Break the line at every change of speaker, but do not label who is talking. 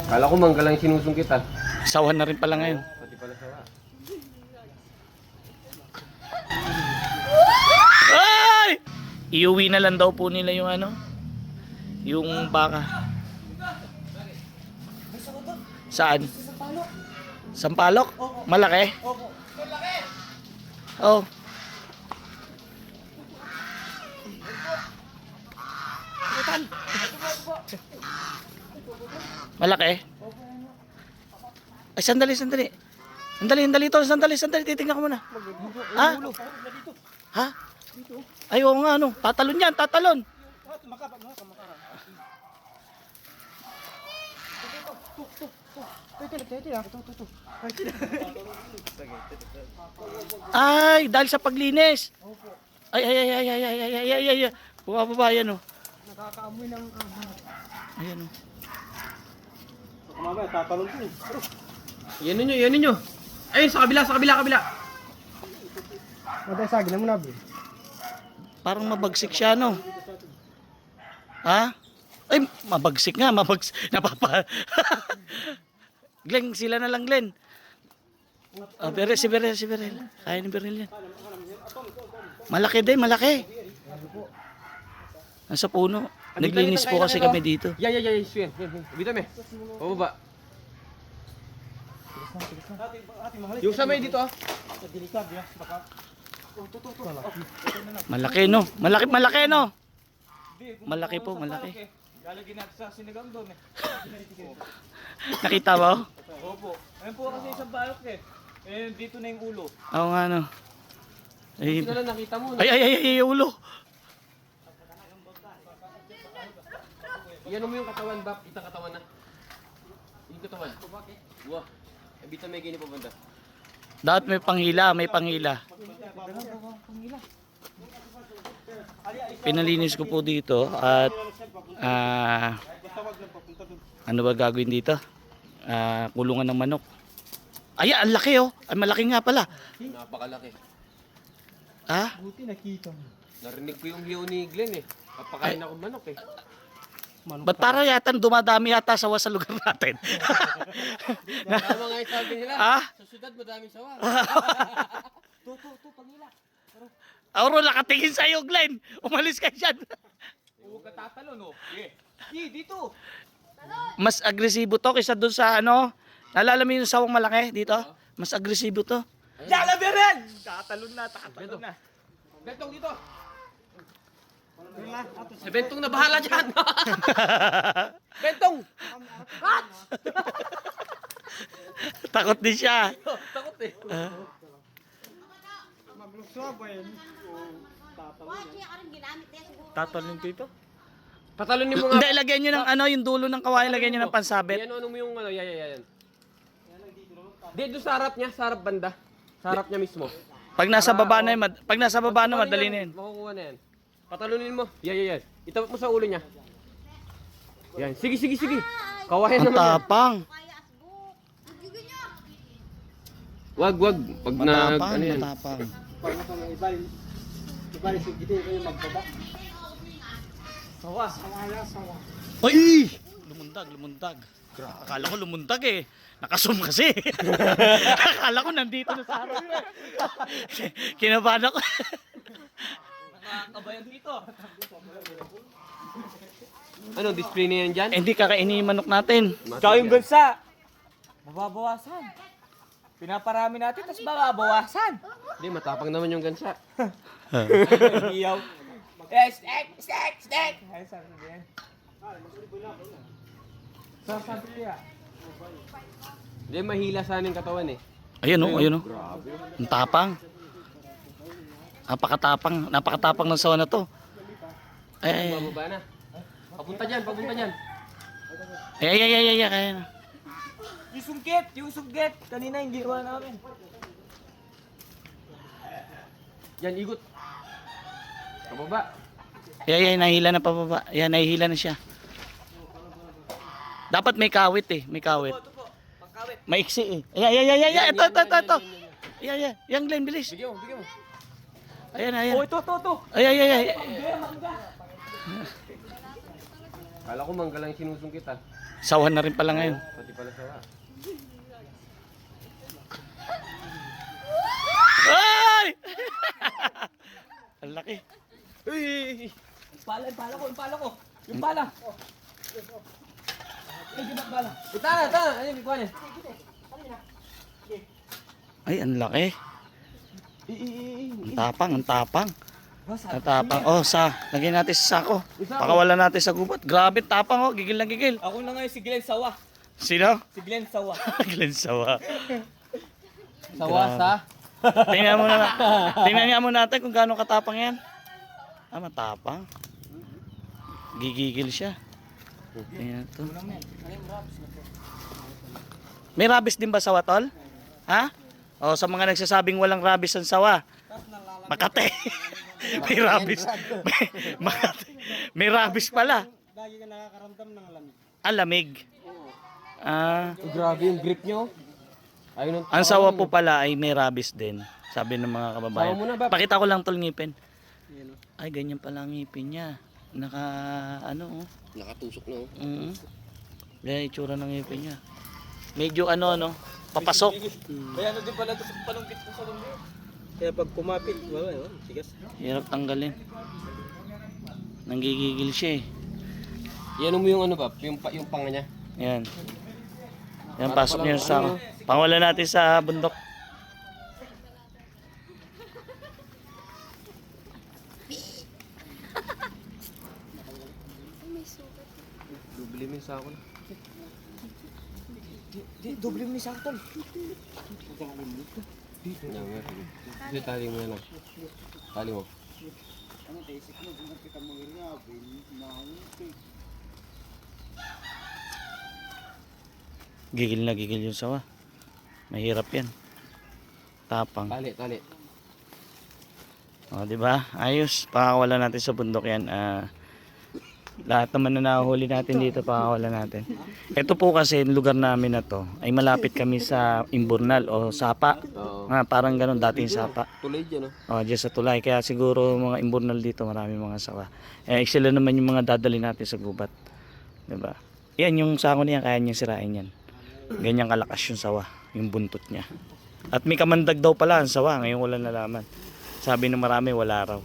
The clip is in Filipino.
Kala ko mangga lang sinusungkit ah.
Sawan na rin pala ngayon.
Pati pala sawa.
Ay! Iuwi na lang daw po nila yung ano, yung baka. Saan? Sampalok? Malaki? Oh. Malaki? Ay, sandali. Sandali, titingnan ko muna. Ha? Ha? Ay, oo nga, ano. Tatalon yan, tatalon. Ay, dahil sa paglinis. Ay. Bumababa yan, oh.
Nakakaamoy ng
Ayan, oh.
mamaya tatalon ko.
Yan ninyo. Ayun, sa kabila.
Maday sagin na mo na, bro.
Parang mabagsik siya, no? Ha? Ay, mabagsik nga, napapa. Glenn, sila na lang, Glenn. Oh, si Berel. Kaya ni Berel yan. Malaki din, malaki. Nasa puno. Naglinis po kasi kami dito.
Yan. Bito me. Pababa. Yung sa may dito ah.
Delikad ya, baka.
Malaki, no? Malaki, no? Malaki po, malaki.
Lalagyan natin sa sinigang doon eh.
Nakita mo?
Opo. Ayun po kasi isang balok eh. Eh, dito na yung ulo.
Oo nga, no? Ay,
Sino lang nakita mo?
ay, ulo.
Yan mo yung katawan ba? Itang katawan na. Yung katawan. Wah. Bito may gini pa banda.
Dapat may panghila. Pinalinis ko po dito at ano ba gagawin dito? Kulungan ng manok. Ay, ang laki oh. Ay, malaki nga pala.
Napakalaki.
Ha?
Buti nakita mo.
Narinig ko yung hiyaw ni Glenn eh. Papakain ako manok eh.
Ba't para yata dumadami yata sawa sa lugar natin?
Tama nga yung sabi nila.
Ah?
Sa syudad madaming sawa.
Pangila.
Auro, nakatingin sa'yo, Glenn. Umalis ka dyan.
Huwag ka tatalon oh. Dito.
Mas agresibo to kaysa doon sa ano. Naalala mo yung sawang malaki dito? Mas agresibo to.
Yala Beren! Tatalon na.
Bentong dito. Si Bentong na bahala dyan. Bentong!
Takot din siya.
Takot eh.
Tatalon dito?
Patalunin mo nga.
Hindi, lagyan nyo ng ano, yung dulo ng kawain, lagyan nyo ng pansabit.
Yan, ano mo yung ano, yan. Dito sa harap niya, sa harap banda. Sa harap niya mismo.
Pag nasa baba na, madali na yun.
Makukuha na yan. Patalunin mo. Yan. Itapot mo sa ulo niya. Yan. Sige. Kawayan
Ang
naman yan.
tapang.
Wag. Pag ano yan.
Matapang.
Ibalik sa gitna kayo magbaba. Sawa.
Ay! Lumundag. Akala ko lumundag eh. Nakasum kasi. Akala ko nandito na sa harap. Kinabahan ako.
Nakakabayan dito.
Ano, display na yan dyan?
Hindi kakainin yung manok natin.
Tsaka yung gansa. Mababawasan. Pinaparami natin, tapos mababawasan.
Hindi, matapang naman yung gansa.
Iyaw. Snack! Ay, sabi niya. Sabi niya.
Hindi, mahila sana yung katawan eh.
Ayun oh. Ang tapang. Napakatapang ng sawa na to. Ay.
Bababa na. Papunta dyan.
Ay, kaya na.
Yung sungkit. Kanina hindi iwan namin.
Yan, igot. Pababa.
Ay, nahihila na pababa. Ayan, nahihila na siya. Dapat may kawit eh. May kawit.
Ito po, pangkawit.
Maiksi eh. Ayan. Ito. Ayan. Yan, Glenn, bilis.
Bigyan mo.
Ayan.
Oh, ito.
Ay.
Kala ko mangga lang sinusungkit ah.
Sawa na rin pala ngayon.
Pati pala sawa.
Ay! Ang laki.
Uy!
Yung pala ko. Yung pala. Ay, di ba pala?
Ita! Ayun, ikuha niya.
Ay, ang laki. Ang tapang, ang tapang.
Basa.
Ang tapang. Oh, lagyan natin sa sako. Pakawala natin sa gubat. Grabe, tapang oh. Gigil na gigil.
Ako na ngayon si Glenn Sawa.
Sino?
Si Glenn Sawa.
Glenn Sawa.
Sawa sa?
Tingnan nga muna natin kung gaano katapang yan. Ah, matapang. Gigigil siya. Tingnan to. May rabies din ba sawa, tol? Ha? O, sa mga nagsasabing walang rabies ang sawa. Makate. May rabies. Makate. May rabies pala.
Lagi ka nakakaramdam ng lamig.
Ah, lamig. Ah,
Grabe yung grip nyo. Ayun
ang sawa po pala ay may rabies din. Sabi ng mga kababayan.
Sawa muna ba?
Pakita ko lang tol ngipin. Ay, ganyan pala ang ngipin niya. Oh.
Nakatusok na oh.
Yan itsura ng ngipin niya. Medyo no, papasok.
Kaya ano din pala ito sa palungkit ko sa lumbi. Kaya pag kumapit, wala, tigas.
Hirap tanggalin. Nanggigigil siya eh.
Yan mo yung ano ba? Yung panga niya.
Yan. Yan, pasok niya sa sako. Pangwala natin sa bundok.
Dubli mo sa ako na.
Doble mo ni Santol.
Kasi tali mo na lang. Tali mo.
Gigil na gigil yung sawa. Mahirap yan. Tapang.
Tali.
O, di ba? Ayos. Pakakawala natin sa bundok yan. Lahat naman na nahuhuli natin dito, pakakawala natin. Ito po kasi, lugar namin na to, ay malapit kami sa Imburnal o Sapa.
Oo.
Parang ganun, dating Sapa.
Tulay dyan oh.
O, dyan sa tulay. Kaya siguro mga Imburnal dito, marami mga sawa. Sila naman yung mga dadali natin sa gubat. Di ba? Yan, yung sako niya, kaya niya sirain yan. Ganyan kalakas yung sawa, yung buntot niya. At may kamandag daw pala ang sawa, ngayon wala nalaman. Sabi ng marami, wala raw.